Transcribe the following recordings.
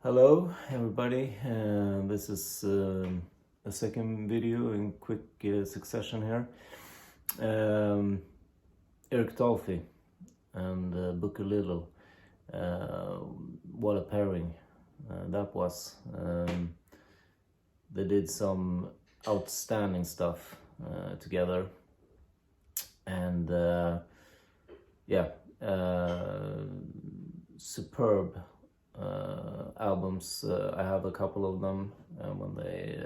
Hello everybody, this is a second video in quick succession here. Eric Dolphy and Booker Little, what a pairing that was. They did some outstanding stuff together, and superb albums. I have a couple of them when they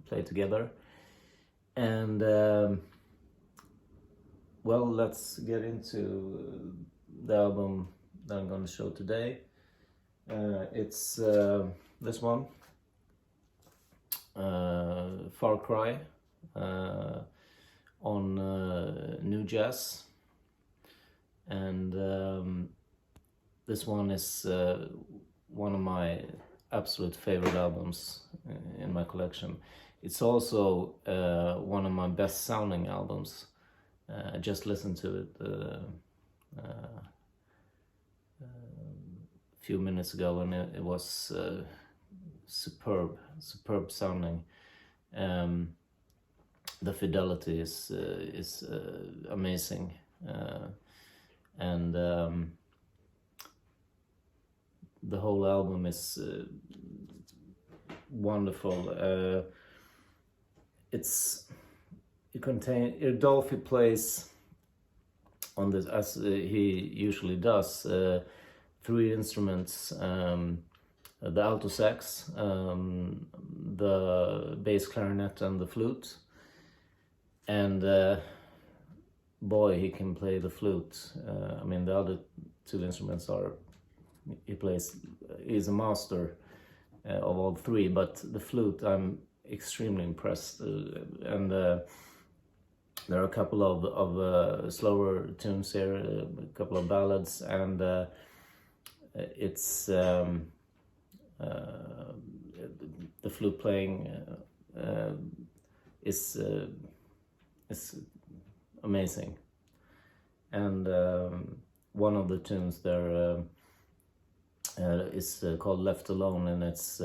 play together, and well, let's get into the album that I'm going to show today. It's this one, Far Cry, on New Jazz, and this one is one of my absolute favorite albums in my collection. It's also one of my best sounding albums. I just listened to it a few minutes ago, and it was superb sounding. The fidelity is amazing, and the whole album is wonderful. Eric Dolphy plays on this, as he usually does, three instruments: the alto sax, the bass clarinet, and the flute. And boy, he can play the flute. I mean, the other two instruments are, he's a master of all three, but the flute, I'm extremely impressed. And there are a couple of slower tunes here, a couple of ballads, and it's the flute playing is amazing. And one of the tunes there is called Left Alone, and it's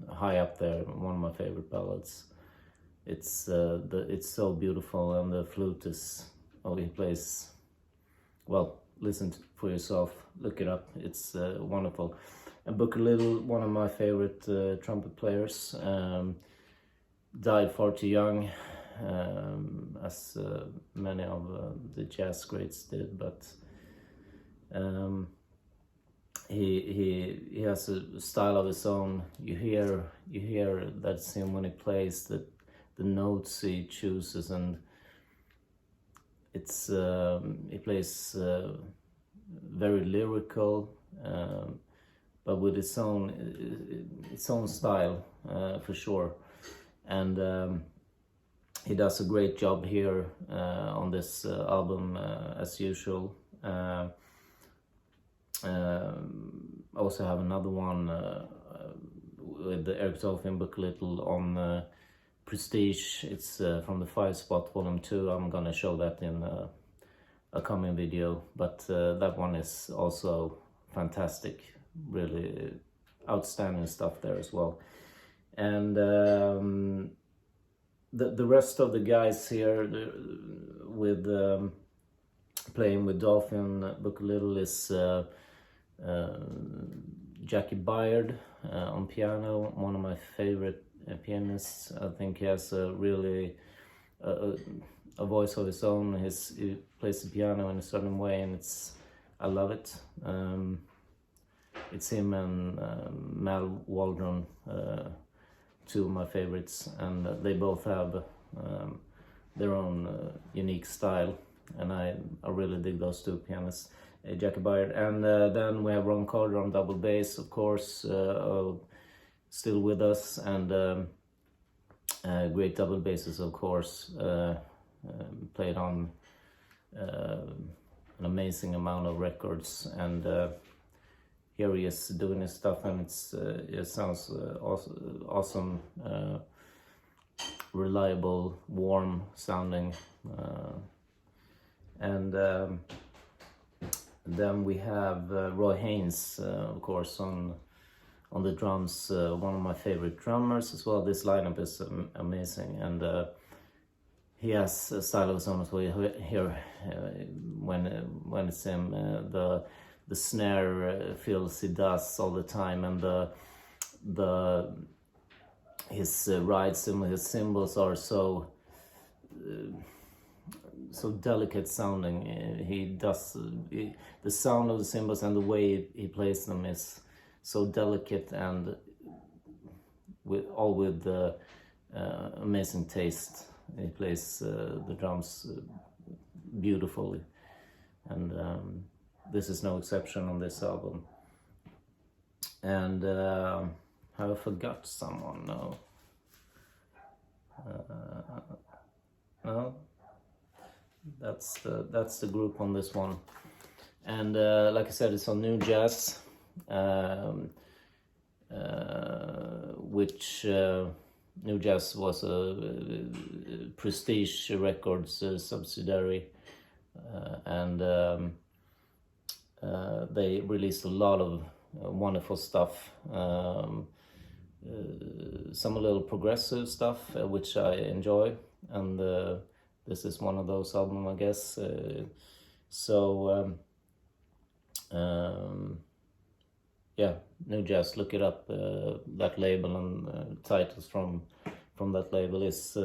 high up there, one of my favorite ballads. It's so beautiful, and the flute is, he plays, well, listen for yourself, look it up, it's wonderful. And Booker Little, one of my favorite trumpet players, died far too young, as many of the jazz greats did, but he has a style of his own. You hear that's him when he plays, the notes he chooses, and it's he plays very lyrical, but with its own style, for sure. And he does a great job here on this album, as usual. I also have another one with Eric Dolphy and Booker Little on Prestige. It's from the 5-spot volume 2. I'm gonna show that in a coming video, but that one is also fantastic, really outstanding stuff there as well. And the rest of the guys here with playing with Dolphy and Booker Little is Jackie Byard on piano, one of my favorite pianists. I think he has a really a voice of his own. He plays the piano in a certain way, and I love it. It's him and Mal Waldron, two of my favorites, and they both have their own unique style, and I really dig those two pianists, Jackie Byard. And then we have Ron Carter on double bass, of course, still with us, and great double basses, of course, played on an amazing amount of records, and here he is doing his stuff, and it sounds awesome, reliable, warm sounding, and then we have Roy Haynes, of course, on on the drums, one of my favorite drummers as well. This lineup is amazing, and he has a style of his own as well. You hear when it's him, the snare fills he does all the time, and his ride cymbal, his cymbals are so delicate sounding. He does the sound of the cymbals and the way he plays them is so delicate, and with amazing taste. He plays the drums beautifully, and this is no exception on this album. And have I forgot someone? No. No. That's the group on this one. And like I said, it's on New Jazz, which New Jazz was a Prestige Records subsidiary, and they released a lot of wonderful stuff, some a little progressive stuff, which I enjoy, and this is one of those albums, I guess. Yeah, New Jazz, look it up. That label and titles from that label is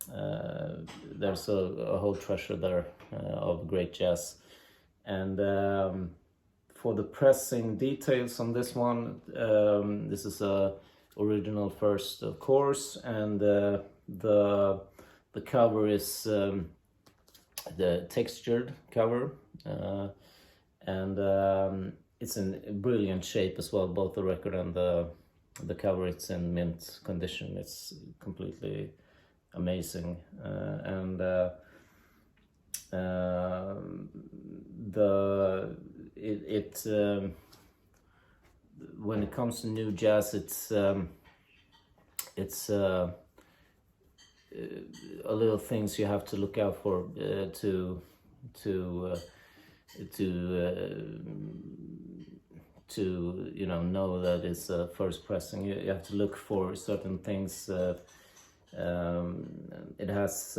there's a whole treasure there of great jazz. And for the pressing details on this one, this is a original first, of course, and the cover is the textured cover, and it's in brilliant shape as well. Both the record and the cover, it's in mint condition. It's completely amazing, and when it comes to New Jazz, it's a little things you have to look out for to know that it's first pressing. You have to look for certain things. It has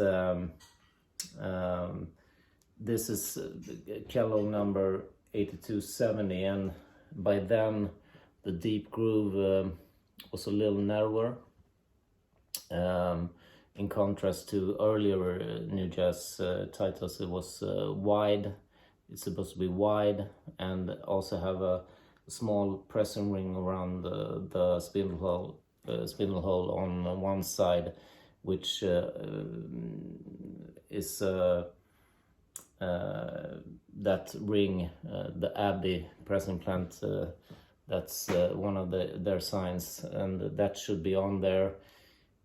this is catalog number 8270, and by then the deep groove was a little narrower, in contrast to earlier New Jazz titles. It was wide. It's supposed to be wide, and also have a small pressing ring around the spindle hole on one side, which is that ring, the Abbey pressing plant. That's one of their signs, and that should be on there,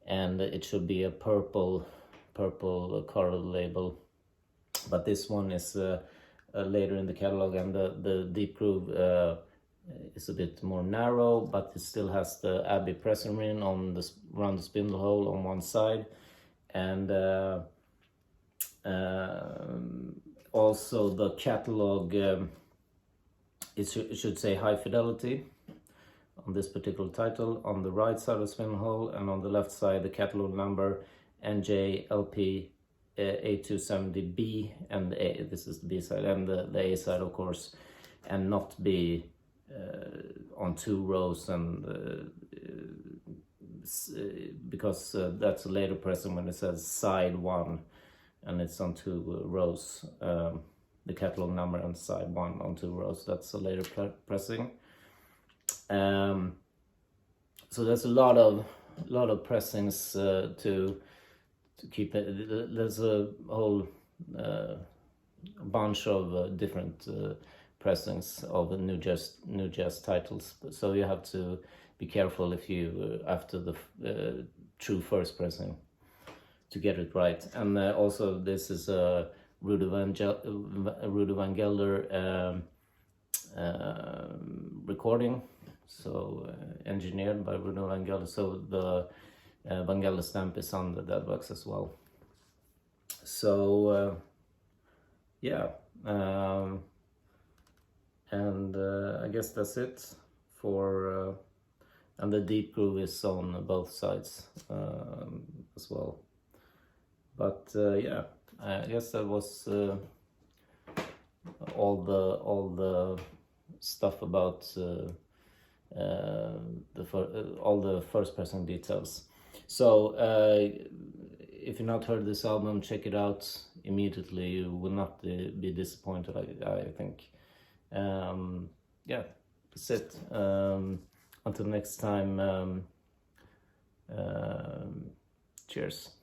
and it should be a purple color label. But this one is later in the catalog, and the deep groove is a bit more narrow, but it still has the Abbey pressing ring on around the spindle hole on one side, and also the catalog, it should say high fidelity on this particular title on the right side of the spindle hole, and on the left side the catalog number NJLP A270B, and A, this is the B side, and the A side, of course, and not be on two rows, and because that's a later pressing when it says side 1 and it's on two rows, the catalog number and side 1 on 2 rows. That's a later pressing. So there's a lot of pressings to keep it. There's a whole bunch of different pressings of New Jazz titles. So you have to be careful if you after the true first pressing to get it right. And also this is a Rudy Van Gelder recording, so engineered by Rudy Van Gelder. So the Van Gelder stamp is on the dead box as well. So yeah, and I guess that's it for and the deep groove is on both sides as well. But yeah, I guess that was all the stuff about all the first person details. So if you've not heard this album, check it out immediately. You will not be disappointed, I think. Yeah, that's it. Until next time, cheers.